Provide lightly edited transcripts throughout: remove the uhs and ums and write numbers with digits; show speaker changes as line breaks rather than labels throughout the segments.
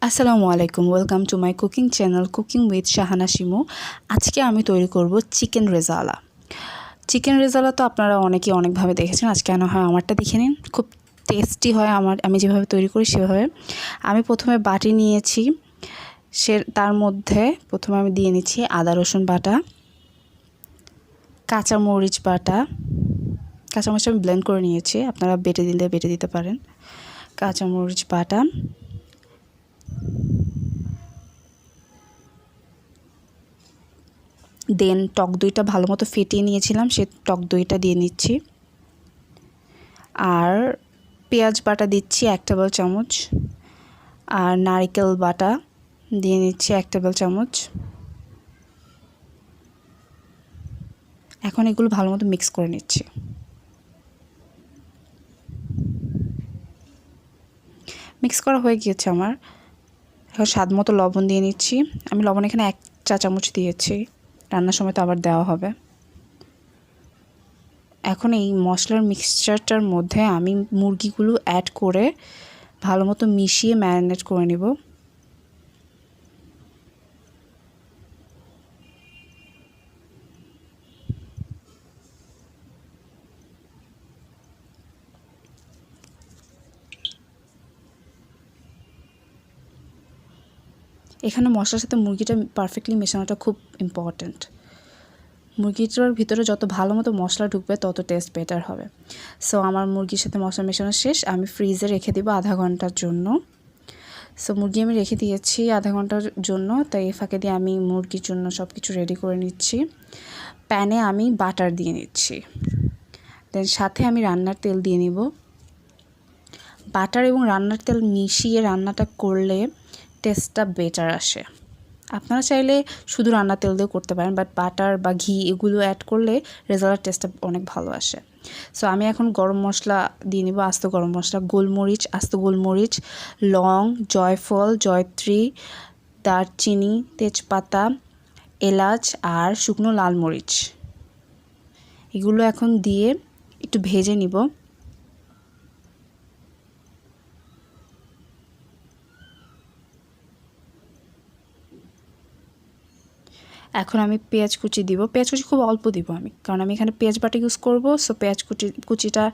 আসসালামু আলাইকুম, welcome to my cooking channel cooking with Shahana Shimu. আজকে আমি তৈরি করব চিকেন রেজালা। চিকেন রেজালা তো আপনারা অনেকেই অনেকভাবে দেখেছেন, আজকে কেন হয় আমারটা দেখে নিন। খুব টেস্টি হয় আমি যেভাবে তৈরি করি সেভাবে। আমি প্রথমে বাটি নিয়েছি, তার মধ্যে প্রথমে আমি দিয়ে নিচ্ছি আদা রসুন বাটা, কাঁচামরিচ বাটা। কাঁচামরিচ আমি ব্লেন্ড করে নিয়েছি, আপনারা বেটে দিতে পারেন। কাঁচামরিচ বাটা, দেন টক দইটা ভালো মতো ফেটিয়ে নিয়েছিলাম, সে টক দইটা দিয়ে নিচ্ছি। আর পেঁয়াজ বাটা দিচ্ছি 1 টেবিল চামচ, আর নারকেল বাটা দিয়ে নিচ্ছি 1 টেবিল চামচ। এখন এগুলো ভালো মতো মিক্স করে নিচ্ছি। মিক্স করা হয়ে গিয়েছে আমার। এখন স্বাদ মতো লবণ দিয়ে নিচ্ছি। আমি লবণ এখানে 1 চা চামচ দিয়েছি, রান্নার সময় তো আবার দেওয়া হবে। এখন এই মশলার মিক্সচারটার মধ্যে আমি মুরগিগুলো অ্যাড করে ভালো মতো মিশিয়ে ম্যারিনেট করে নেব। এখানে মশলার সাথে মুরগিটা পারফেক্টলি মেশানোটা খুব ইম্পর্ট্যান্ট। মুরগিটার ভিতরে যত ভালো মতো মশলা ঢুকবে তত টেস্ট বেটার হবে। সো আমার মুরগির সাথে মশলা মেশানো শেষ, আমি ফ্রিজে রেখে দেবো আধা ঘন্টার জন্য। সো মুরগি আমি রেখে দিয়েছি আধা ঘন্টার জন্য, তাই এই ফাঁকে দিয়ে আমি মুরগির জন্য সব কিছু রেডি করে নিচ্ছি। প্যানে আমি বাটার দিয়ে নিচ্ছি, দেন সাথে আমি রান্নার তেল দিয়ে নিব। বাটার এবং রান্নার তেল মিশিয়ে রান্নাটা করলে টেস্টটা বেটার আসে। আপনারা চাইলে শুধু রান্নার তেল দিয়েও করতে পারেন, বাট বাটার বা ঘি এগুলো অ্যাড করলে রেজাল্টের টেস্টটা অনেক ভালো আসে। সো আমি এখন গরম মশলা দিয়ে নিব, আস্ত গরম মশলা, গোলমরিচ, আস্ত গোলমরিচ, লং, জয়ফল, জয়ত্রী, দারচিনি, তেজপাতা, এলাচ আর শুকনো লাল মরিচ, এগুলো এখন দিয়ে একটু ভেজে নিব। এখন আমি পেঁয়াজ কুচি দিব। পেঁয়াজ কুচি খুব অল্প দিব আমি, কারণ আমি এখানে পেঁয়াজ বাটা ইউজ করব। সো পেঁয়াজ কুচিটা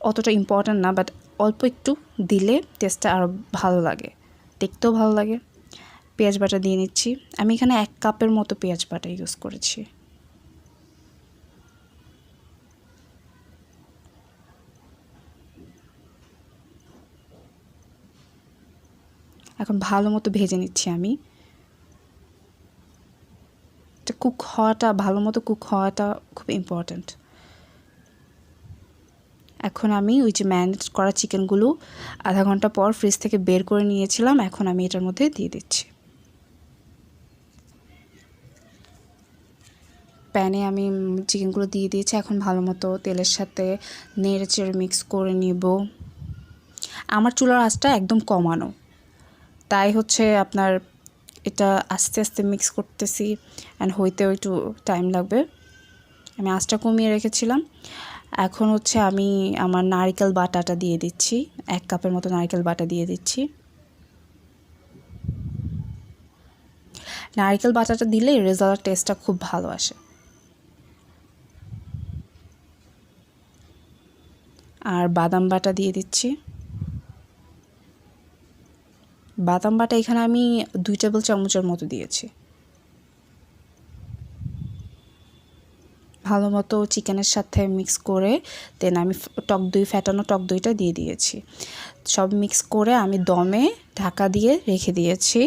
অতটা ইম্পর্ট্যান্ট না, বাট অল্প একটু দিলে টেস্টটা আরও ভালো লাগে, দেখতেও ভালো লাগে। পেঁয়াজ বাটা দিয়ে নিচ্ছি। আমি এখানে 1 কাপের মতো পেঁয়াজ বাটা ইউজ করেছি। এখন ভালো মতো ভেজে নিচ্ছি আমি। ভালো মতো কুক হওয়াটা খুব ইম্পর্ট্যান্ট। এখন আমি ওই যে ম্যারিনেট করা চিকেনগুলো আধা ঘন্টা পর ফ্রিজ থেকে বের করে নিয়েছিলাম, এখন আমি এটার মধ্যে দিয়ে দিচ্ছি। প্যানে আমি চিকেনগুলো দিয়ে দিয়েছি। এখন ভালো মতো তেলের সাথে নেড়ে চেড়ে মিক্স করে নিব। আমার চুলার আঁচটা একদম কমানো, তাই হচ্ছে আপনার এটা আস্তে আস্তে মিক্স করতেছি অ্যান্ড হইতেও একটু টাইম লাগবে। আমি আঁচটা কমিয়ে রেখেছিলাম। এখন হচ্ছে আমি আমার নারকেল বাটাটা দিয়ে দিচ্ছি, 1 কাপের মতো নারকেল বাটা দিয়ে দিচ্ছি। নারকেল বাটাটা দিলে রেজাল্টের টেস্টটা খুব ভালো আসে। আর বাদাম বাটা দিয়ে দিচ্ছি। বাদাম বাটা এখানে আমি 2 টেবিল চামচের মতো দিয়েছি। ভালো মতো চিকেনের সাথে মিক্স করে দেন আমি ফ্যাটানো টক দইটা দিয়ে দিয়েছি। সব মিক্স করে আমি দমে ঢাকা দিয়ে রেখে দিয়েছি।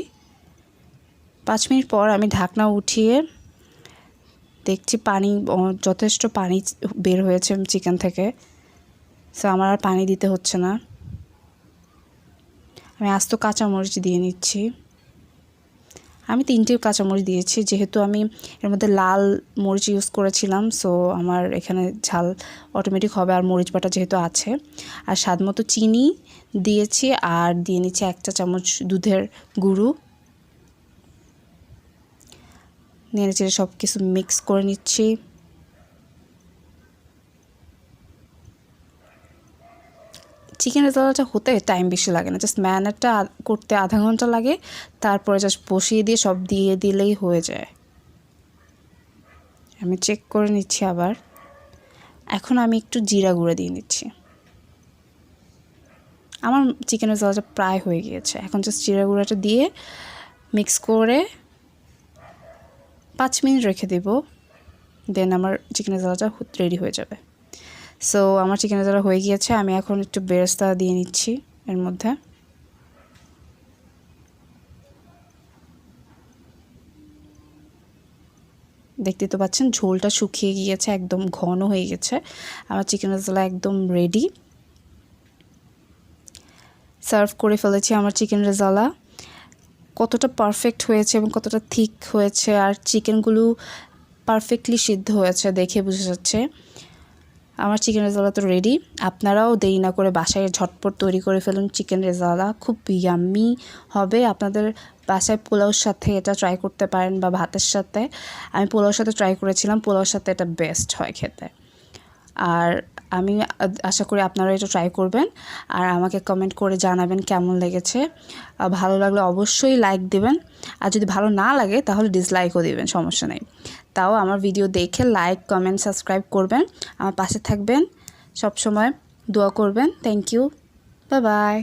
5 মিনিট পর আমি ঢাকনা উঠিয়ে দেখছি যথেষ্ট পানি বের হয়েছে চিকেন থেকে। সো আমার আর পানি দিতে হচ্ছে না। আমি আস্ত কাঁচামরিচ দিয়ে নিচ্ছি। আমি 3টে কাঁচামরিচ দিয়েছি, যেহেতু আমি এর মধ্যে লাল মরিচ ইউজ করেছিলাম। সো আমার এখানে ঝাল অটোমেটিক হবে, আর মরিচ বাটা যেহেতু আছে। আর স্বাদ মতো চিনি দিয়েছি, আর দিয়ে নিচ্ছি 1 চা চামচ দুধের গুঁড়ো। নেড়ে চেড়ে সব কিছু মিক্স করে নিচ্ছি। চিকেন রেজালাটা হতে টাইম বেশি লাগে না, জাস্ট ম্যারিনেটটা করতে আধা ঘন্টা লাগে, তারপরে জাস্ট বসিয়ে দিয়ে সব দিয়ে দিলেই হয়ে যায়। আমি চেক করে নিচ্ছি আবার। এখন আমি একটু জিরা গুঁড়া দিয়ে নিচ্ছি। আমার চিকেন রেজালাটা প্রায় হয়ে গিয়েছে, এখন জাস্ট জিরা গুঁড়াটা দিয়ে মিক্স করে 5 মিনিট রেখে দেব, দেন আমার চিকেন রেজালাটা রেডি হয়ে যাবে। সো আমার চিকেন রেজালা হয়ে গিয়েছে, আমি এখন একটু বেরেস্তা দিয়ে নিচ্ছি এর মধ্যে। দেখতে তো পাচ্ছেন ঝোলটা শুকিয়ে গিয়েছে, একদম ঘন হয়ে গেছে। আমার চিকেন রেজালা একদম রেডি। সার্ভ করে ফেলেছি আমার চিকেন রেজালা। কতটা পারফেক্ট হয়েছে এবং কতটা থিক হয়েছে, আর চিকেনগুলো পারফেক্টলি সিদ্ধ হয়েছে দেখে বোঝা যাচ্ছে। আমার চিকেন রেজালা তো রেডি। আপনারাও দেরি না করে বাসায় ঝটপট তৈরি করে ফেলুন চিকেন রেজালা, খুব ইয়াম্মি হবে। আপনাদের বাসায় পোলাওর সাথে এটা ট্রাই করতে পারেন বা ভাতের সাথে। আমি পোলাওর সাথে ট্রাই করেছিলাম, পোলাওর সাথে এটা বেস্ট হয় খেতে। আর আমি আশা করি আপনারা এটা ট্রাই করবেন আর আমাকে কমেন্ট করে জানাবেন কেমন লেগেছে। ভালো লাগলে অবশ্যই লাইক দিবেন, আর যদি ভালো না লাগে তাহলে ডিসলাইকও দিবেন, সমস্যা নেই। তাও আমার ভিডিও দেখে লাইক, কমেন্ট, সাবস্ক্রাইব করবেন, আমার পাশে থাকবেন, সব সময় দোয়া করবেন। Thank you, bye by.